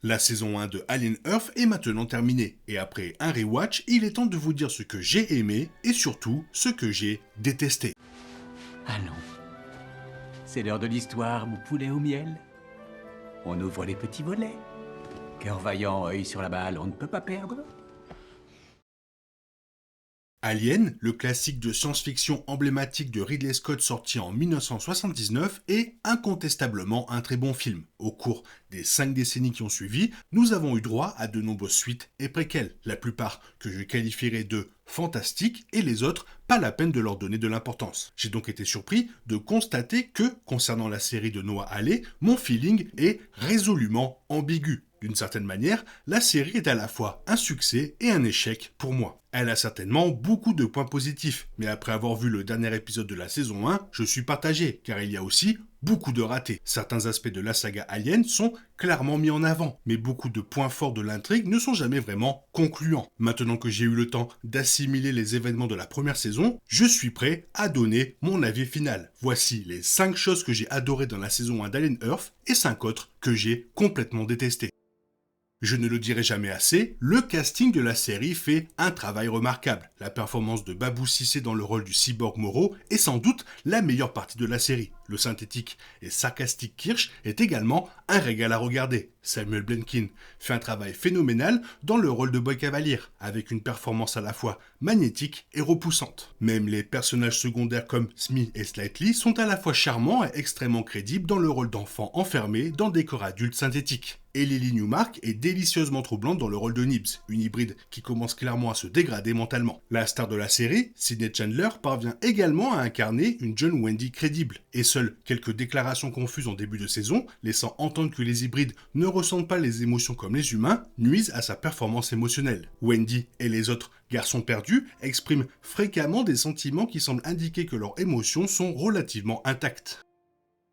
La saison 1 de Alien Earth est maintenant terminée, et après un rewatch, il est temps de vous dire ce que j'ai aimé, et surtout, ce que j'ai détesté. Allons. C'est l'heure de l'histoire, mon poulet au miel. On ouvre les petits volets. Cœur vaillant, œil sur la balle, on ne peut pas perdre. Alien, le classique de science-fiction emblématique de Ridley Scott sorti en 1979, est incontestablement un très bon film. Au cours des 5 décennies qui ont suivi, nous avons eu droit à de nombreuses suites et préquels, la plupart que je qualifierais de fantastiques et les autres pas la peine de leur donner de l'importance. J'ai donc été surpris de constater que, concernant la série de Noah Hawley, mon feeling est résolument ambigu. D'une certaine manière, la série est à la fois un succès et un échec pour moi. Elle a certainement beaucoup de points positifs, mais après avoir vu le dernier épisode de la saison 1, je suis partagé, car il y a aussi beaucoup de ratés. Certains aspects de la saga Alien sont clairement mis en avant, mais beaucoup de points forts de l'intrigue ne sont jamais vraiment concluants. Maintenant que j'ai eu le temps d'assimiler les événements de la première saison, je suis prêt à donner mon avis final. Voici les 5 choses que j'ai adorées dans la saison 1 d'Alien Earth et 5 autres que j'ai complètement détestées. Je ne le dirai jamais assez, le casting de la série fait un travail remarquable. La performance de Babou Cissé dans le rôle du cyborg Moreau est sans doute la meilleure partie de la série. Le synthétique et sarcastique Kirsch est également un régal à regarder. Samuel Blenkin fait un travail phénoménal dans le rôle de Boy Cavalier, avec une performance à la fois magnétique et repoussante. Même les personnages secondaires comme Smee et Slightly sont à la fois charmants et extrêmement crédibles dans le rôle d'enfants enfermés dans des corps adultes synthétiques. Et Lily Newmark est délicieusement troublante dans le rôle de Nibs, une hybride qui commence clairement à se dégrader mentalement. La star de la série, Sydney Chandler, parvient également à incarner une jeune Wendy crédible, et seules quelques déclarations confuses en début de saison, laissant entendre que les hybrides ne ressentent pas les émotions comme les humains, nuisent à sa performance émotionnelle. Wendy et les autres garçons perdus expriment fréquemment des sentiments qui semblent indiquer que leurs émotions sont relativement intactes.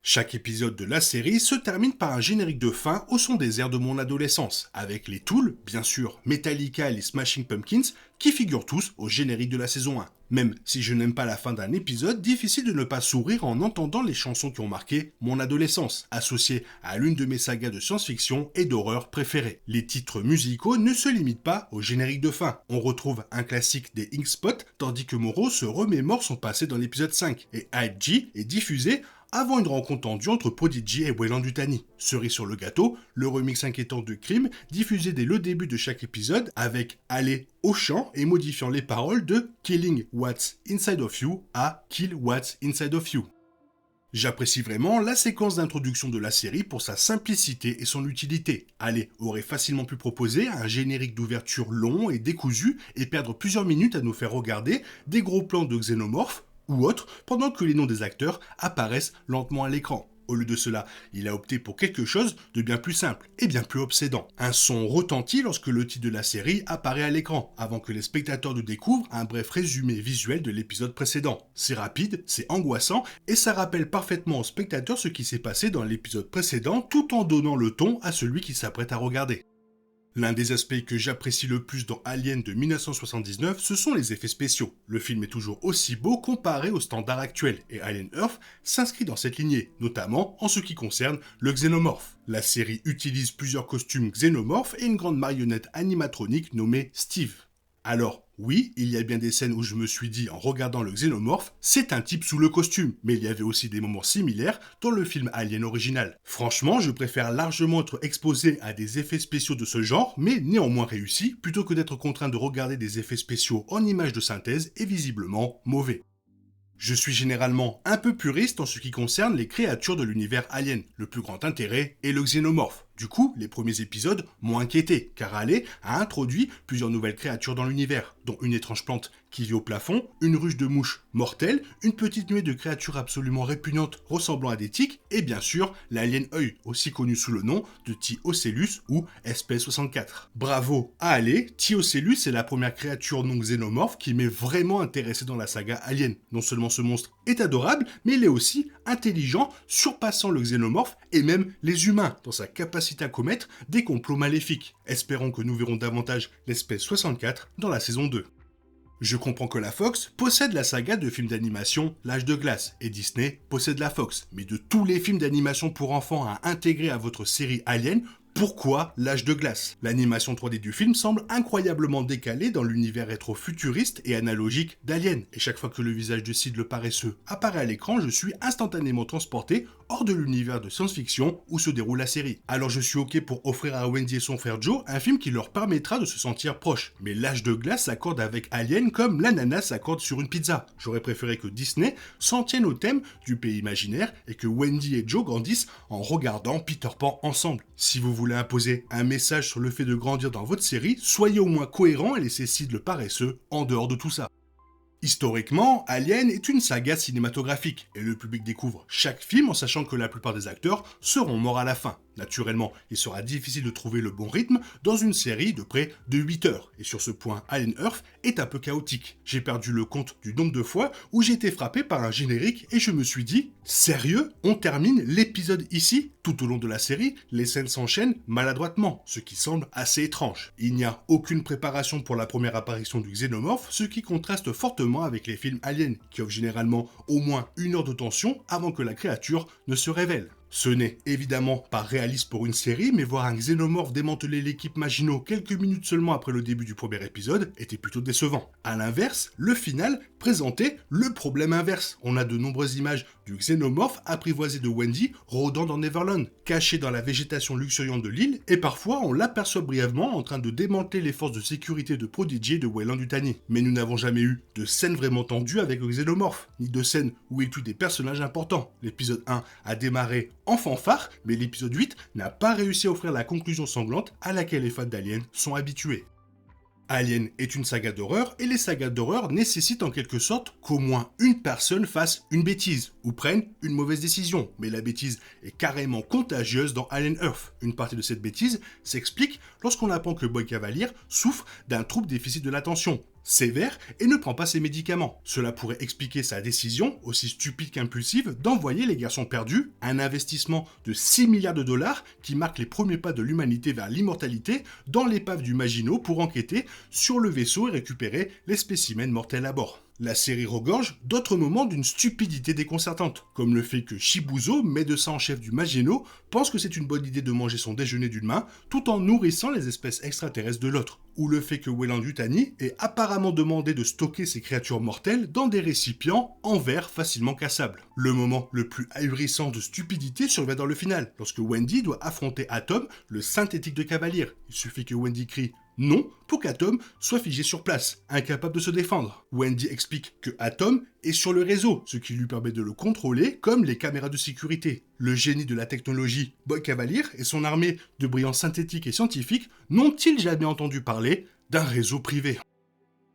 Chaque épisode de la série se termine par un générique de fin au son des airs de mon adolescence, avec les Tool, bien sûr, Metallica et les Smashing Pumpkins, qui figurent tous au générique de la saison 1. Même si je n'aime pas la fin d'un épisode, difficile de ne pas sourire en entendant les chansons qui ont marqué mon adolescence, associées à l'une de mes sagas de science-fiction et d'horreur préférées. Les titres musicaux ne se limitent pas au générique de fin. On retrouve un classique des Ink Spot, tandis que Moreau se remémore son passé dans l'épisode 5, et IG est diffusé avant une rencontre tendue entre Prodigy et Weyland Yutani. Cerise sur le gâteau, le remix inquiétant de Crime, diffusé dès le début de chaque épisode, avec aller au chant et modifiant les paroles de Killing What's Inside of You à Kill What's Inside of You. J'apprécie vraiment la séquence d'introduction de la série pour sa simplicité et son utilité. Ale aurait facilement pu proposer un générique d'ouverture long et décousu et perdre plusieurs minutes à nous faire regarder des gros plans de xénomorphes ou autres, pendant que les noms des acteurs apparaissent lentement à l'écran. Au lieu de cela, il a opté pour quelque chose de bien plus simple et bien plus obsédant. Un son retentit lorsque le titre de la série apparaît à l'écran, avant que les spectateurs ne découvrent un bref résumé visuel de l'épisode précédent. C'est rapide, c'est angoissant, et ça rappelle parfaitement aux spectateurs ce qui s'est passé dans l'épisode précédent, tout en donnant le ton à celui qui s'apprête à regarder. L'un des aspects que j'apprécie le plus dans Alien de 1979, ce sont les effets spéciaux. Le film est toujours aussi beau comparé aux standards actuels, et Alien Earth s'inscrit dans cette lignée, notamment en ce qui concerne le xénomorphe. La série utilise plusieurs costumes xénomorphes et une grande marionnette animatronique nommée Steve. Alors, oui, il y a bien des scènes où je me suis dit en regardant le xénomorphe, c'est un type sous le costume, mais il y avait aussi des moments similaires dans le film Alien original. Franchement, je préfère largement être exposé à des effets spéciaux de ce genre, mais néanmoins réussis, plutôt que d'être contraint de regarder des effets spéciaux en images de synthèse et visiblement mauvais. Je suis généralement un peu puriste en ce qui concerne les créatures de l'univers Alien. Le plus grand intérêt est le xénomorphe. Du coup, les premiers épisodes m'ont inquiété, car Ale a introduit plusieurs nouvelles créatures dans l'univers, dont une étrange plante qui vit au plafond, une ruche de mouches mortelles, une petite nuée de créatures absolument répugnantes ressemblant à des tiques, et bien sûr, l'alien œil, aussi connu sous le nom de T-Ocellus ou SP64. Bravo à Ale, T-Ocellus est la première créature non xénomorphe qui m'est vraiment intéressé dans la saga Alien. Non seulement ce monstre est adorable, mais il est aussi intelligent, surpassant le xénomorphe et même les humains dans sa capacité à commettre des complots maléfiques. Espérons que nous verrons davantage l'espèce 64 dans la saison 2. Je comprends que la Fox possède la saga de films d'animation L'Âge de Glace et Disney possède la Fox, mais de tous les films d'animation pour enfants à intégrer à votre série Alien, Pourquoi l'âge de glace? L'animation 3D du film semble incroyablement décalée dans l'univers rétro-futuriste et analogique d'Alien, et chaque fois que le visage de Sid le paresseux apparaît à l'écran, je suis instantanément transporté hors de l'univers de science-fiction où se déroule la série. Alors je suis ok pour offrir à Wendy et son frère Joe un film qui leur permettra de se sentir proches, mais l'âge de glace s'accorde avec Alien comme l'ananas s'accorde sur une pizza. J'aurais préféré que Disney s'en tienne au thème du pays imaginaire et que Wendy et Joe grandissent en regardant Peter Pan ensemble. Si vous voulez imposer un message sur le fait de grandir dans votre série, soyez au moins cohérent et laissez Sid le paresseux en dehors de tout ça. Historiquement, Alien est une saga cinématographique, et le public découvre chaque film en sachant que la plupart des acteurs seront morts à la fin. Naturellement, il sera difficile de trouver le bon rythme dans une série de près de 8 heures, et sur ce point, Alien Earth est un peu chaotique. J'ai perdu le compte du nombre de fois où j'ai été frappé par un générique et je me suis dit « Sérieux? On termine l'épisode ici ?» Tout au long de la série, les scènes s'enchaînent maladroitement, ce qui semble assez étrange. Il n'y a aucune préparation pour la première apparition du xénomorphe, ce qui contraste fortement avec les films Alien, qui offrent généralement au moins 1 heure de tension avant que la créature ne se révèle. Ce n'est évidemment pas réaliste pour une série, mais voir un xénomorphe démanteler l'équipe Maginot quelques minutes seulement après le début du premier épisode était plutôt décevant. A l'inverse, le final présentait le problème inverse. On a de nombreuses images du xénomorphe apprivoisé de Wendy rôdant dans Neverland, caché dans la végétation luxuriante de l'île, et parfois on l'aperçoit brièvement en train de démanteler les forces de sécurité de Prodigy et de Weyland-Yutani. Mais nous n'avons jamais eu de scène vraiment tendue avec le xénomorphe, ni de scène où il tue des personnages importants. L'épisode 1 a démarré en fanfare, mais l'épisode 8 n'a pas réussi à offrir la conclusion sanglante à laquelle les fans d'Alien sont habitués. Alien est une saga d'horreur, et les sagas d'horreur nécessitent en quelque sorte qu'au moins une personne fasse une bêtise, ou prenne une mauvaise décision. Mais la bêtise est carrément contagieuse dans Alien Earth. Une partie de cette bêtise s'explique lorsqu'on apprend que Boy Cavalier souffre d'un trouble déficit de l'attention sévère et ne prend pas ses médicaments. Cela pourrait expliquer sa décision, aussi stupide qu'impulsive, d'envoyer les garçons perdus, un investissement de 6 milliards de dollars qui marque les premiers pas de l'humanité vers l'immortalité, dans l'épave du Maginot pour enquêter sur le vaisseau et récupérer les spécimens mortels à bord. La série regorge d'autres moments d'une stupidité déconcertante, comme le fait que Shibuzo, médecin en chef du Maginot, pense que c'est une bonne idée de manger son déjeuner d'une main tout en nourrissant les espèces extraterrestres de l'autre, ou le fait que Weyland-Yutani ait apparemment demandé de stocker ces créatures mortelles dans des récipients en verre facilement cassables. Le moment le plus ahurissant de stupidité survient dans le final, lorsque Wendy doit affronter Atom, le synthétique de Cavalier. Il suffit que Wendy crie non pour qu'Atom soit figé sur place, incapable de se défendre. Wendy explique que Atom est sur le réseau, ce qui lui permet de le contrôler comme les caméras de sécurité. Le génie de la technologie, Boy Cavalier et son armée de brillants synthétiques et scientifiques n'ont-ils jamais entendu parler d'un réseau privé ?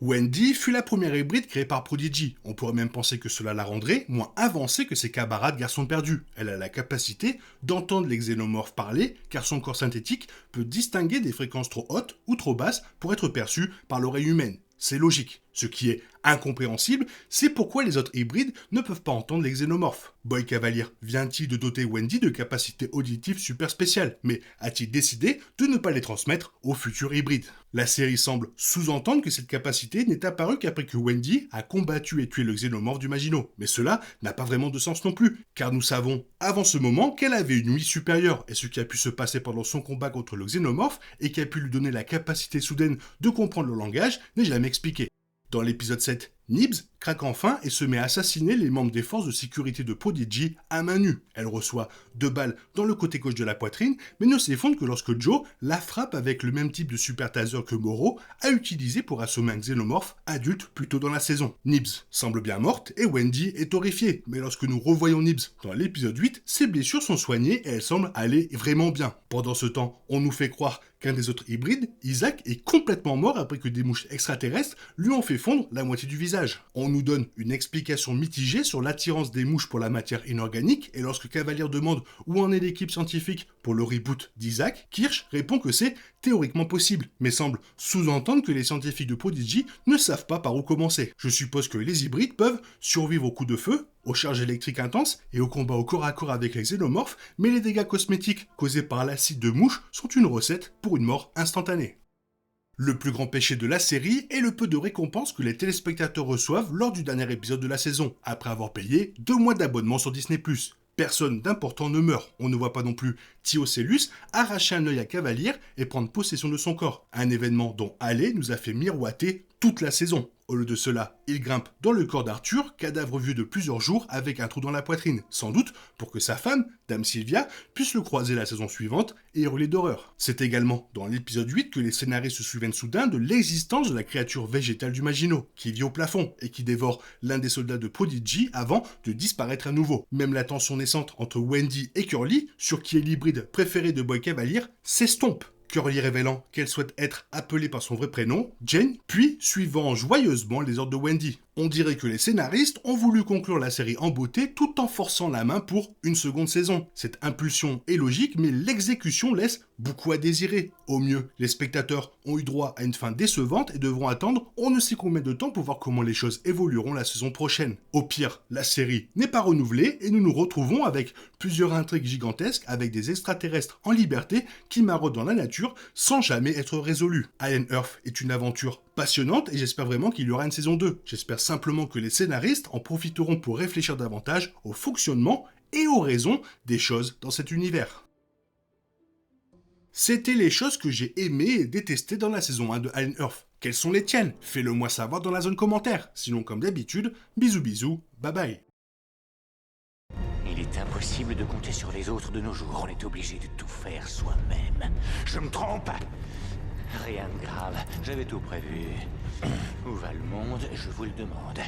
Wendy fut la première hybride créée par Prodigy. On pourrait même penser que cela la rendrait moins avancée que ses camarades garçons perdus. Elle a la capacité d'entendre les xénomorphes parler, car son corps synthétique peut distinguer des fréquences trop hautes ou trop basses pour être perçues par l'oreille humaine. C'est logique. Ce qui est incompréhensible, c'est pourquoi les autres hybrides ne peuvent pas entendre les xénomorphes. Boy Cavalier vient-il de doter Wendy de capacités auditives super spéciales, mais a-t-il décidé de ne pas les transmettre aux futurs hybrides? La série semble sous-entendre que cette capacité n'est apparue qu'après que Wendy a combattu et tué le xénomorphe du Maginot. Mais cela n'a pas vraiment de sens non plus, car nous savons avant ce moment qu'elle avait une ouïe supérieure, et ce qui a pu se passer pendant son combat contre le xénomorphe et qui a pu lui donner la capacité soudaine de comprendre le langage n'est jamais expliqué. Dans l'épisode 7, Nibs craque enfin et se met à assassiner les membres des forces de sécurité de Prodigy à main nue. Elle reçoit 2 balles dans le côté gauche de la poitrine, mais ne s'effondre que lorsque Joe la frappe avec le même type de super taser que Morrow a utilisé pour assommer un xénomorphe adulte plus tôt dans la saison. Nibs semble bien morte et Wendy est horrifiée, mais lorsque nous revoyons Nibs dans l'épisode 8, ses blessures sont soignées et elle semble aller vraiment bien. Pendant ce temps, on nous fait croire qu'un des autres hybrides, Isaac, est complètement mort après que des mouches extraterrestres lui ont fait fondre la moitié du visage. On nous donne une explication mitigée sur l'attirance des mouches pour la matière inorganique, et lorsque Cavalier demande où en est l'équipe scientifique pour le reboot d'Isaac, Kirsch répond que c'est théoriquement possible, mais semble sous-entendre que les scientifiques de Prodigy ne savent pas par où commencer. Je suppose que les hybrides peuvent survivre aux coups de feu, aux charges électriques intenses et au combat au corps à corps avec les xénomorphes, mais les dégâts cosmétiques causés par l'acide de mouche sont une recette pour une mort instantanée. Le plus grand péché de la série est le peu de récompenses que les téléspectateurs reçoivent lors du dernier épisode de la saison, après avoir payé 2 mois d'abonnement sur Disney+. personne d'important ne meurt. On ne voit pas non plus Thiocellus arracher un œil à Cavalier et prendre possession de son corps. Un événement dont Halley nous a fait miroiter toute la saison. Au lieu de cela, il grimpe dans le corps d'Arthur, cadavre vieux de plusieurs jours avec un trou dans la poitrine, sans doute pour que sa femme, Dame Sylvia, puisse le croiser la saison suivante et hurler d'horreur. C'est également dans l'épisode 8 que les scénaristes se souviennent soudain de l'existence de la créature végétale du Maginot, qui vit au plafond et qui dévore l'un des soldats de Prodigy avant de disparaître à nouveau. Même la tension naissante entre Wendy et Curly, sur qui est l'hybride préféré de Boy Cavalier, s'estompe. Curly révélant qu'elle souhaite être appelée par son vrai prénom, Jane, puis suivant joyeusement les ordres de Wendy. On dirait que les scénaristes ont voulu conclure la série en beauté tout en forçant la main pour une seconde saison. Cette impulsion est logique, mais l'exécution laisse beaucoup à désirer. Au mieux, les spectateurs ont eu droit à une fin décevante et devront attendre on ne sait combien de temps pour voir comment les choses évolueront la saison prochaine. Au pire, la série n'est pas renouvelée et nous nous retrouvons avec plusieurs intrigues gigantesques avec des extraterrestres en liberté qui maraudent dans la nature sans jamais être résolus. Alien Earth est une aventure passionnante et j'espère vraiment qu'il y aura une saison 2. J'espère simplement que les scénaristes en profiteront pour réfléchir davantage au fonctionnement et aux raisons des choses dans cet univers. C'était les choses que j'ai aimées et détestées dans la saison 1 de Alien Earth. Quelles sont les tiennes? Fais-le moi savoir dans la zone commentaire. Sinon, comme d'habitude, bisous bisous, bye bye. Il est impossible de compter sur les autres de nos jours. On est obligé de tout faire soi-même. Je me trompe? Rien de grave, j'avais tout prévu. Où va le monde, je vous le demande.